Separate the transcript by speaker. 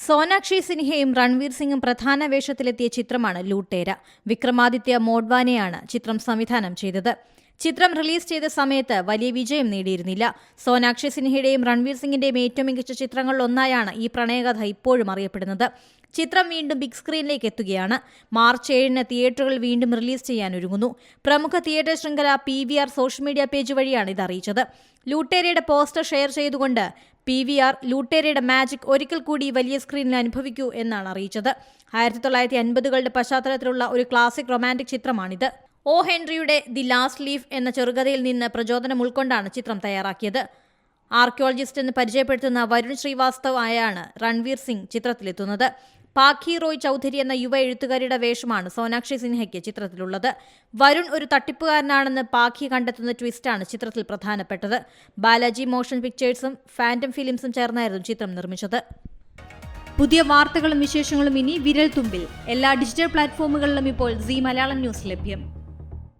Speaker 1: സോനാക്ഷി സിൻഹയും രൺവീർ സിംഗും പ്രധാന വേഷത്തിലെത്തിയ ചിത്രമാണ് ലൂട്ടേര. വിക്രമാദിത്യ മോഡ്വാനെയാണ് ചിത്രം സംവിധാനം ചെയ്തത്. ചിത്രം റിലീസ് ചെയ്ത സമയത്ത് വലിയ വിജയം നേടിയിരുന്നില്ല. സോനാക്ഷി സിൻഹയുടെയും രൺവീർ സിംഗിന്റെയും ഏറ്റവും മികച്ച ചിത്രങ്ങളിലൊന്നായാണ് ഈ പ്രണയകഥ ഇപ്പോഴും അറിയപ്പെടുന്നത്. ചിത്രം വീണ്ടും ബിഗ് സ്ക്രീനിലേക്ക് എത്തുകയാണ്. മാർച്ച് 7-ന് തിയേറ്ററുകളിൽ വീണ്ടും റിലീസ് ചെയ്യാനൊരുങ്ങുന്നു. പ്രമുഖ തിയേറ്റർ ശൃംഖല PVR സോഷ്യൽ മീഡിയ പേജ് വഴിയാണ് ഇത് അറിയിച്ചത്. ലൂട്ടേരയുടെ പോസ്റ്റർ ഷെയർ ചെയ്തുകൊണ്ട് PVR ലൂട്ടേരയുടെ മാജിക് ഒരിക്കൽ കൂടി വലിയ സ്ക്രീനിൽ അനുഭവിക്കൂ എന്നാണ് അറിയിച്ചത്. 1950കളുടെ പശ്ചാത്തലത്തിലുള്ള ഒരു ക്ലാസിക് റൊമാന്റിക് ചിത്രമാണിത്. O. ഹെൻറിയുടെ ദി ലാസ്റ്റ് ലീഫ് എന്ന ചെറുകഥയിൽ നിന്ന് പ്രചോദനം ഉൾക്കൊണ്ടാണ് ചിത്രം തയ്യാറാക്കിയത്. ആർക്കിയോളജിസ്റ്റ് എന്ന് പരിചയപ്പെടുത്തുന്ന വരുൺ ശ്രീവാസ്തവ് ആയാണ് രൺവീർ സിംഗ് ചിത്രത്തിലെത്തുന്നത്. പാഖി റോയ് ചൌധരി എന്ന യുവ എഴുത്തുകാരിയുടെ വേഷമാണ് സോനാക്ഷി സിൻഹയ്ക്ക് ചിത്രത്തിലുള്ളത്. വരുൺ ഒരു തട്ടിപ്പുകാരനാണെന്ന് പാഖി കണ്ടെത്തുന്ന ട്വിസ്റ്റാണ് ചിത്രത്തിൽ പ്രധാനപ്പെട്ടത്. ബാലാജി മോഷൻ പിക്ചേഴ്സും ഫാന്റം ഫിലിംസും ചേർന്നായിരുന്നു ചിത്രം നിർമ്മിച്ചത്. പുതിയ വാർത്തകളും വിശേഷങ്ങളും ഇനി വിരൽ തുമ്പിൽ. എല്ലാ ഡിജിറ്റൽ പ്ലാറ്റ്ഫോമുകളിലും ഇപ്പോൾ Zee മലയാളം ന്യൂസ് ലഭ്യം.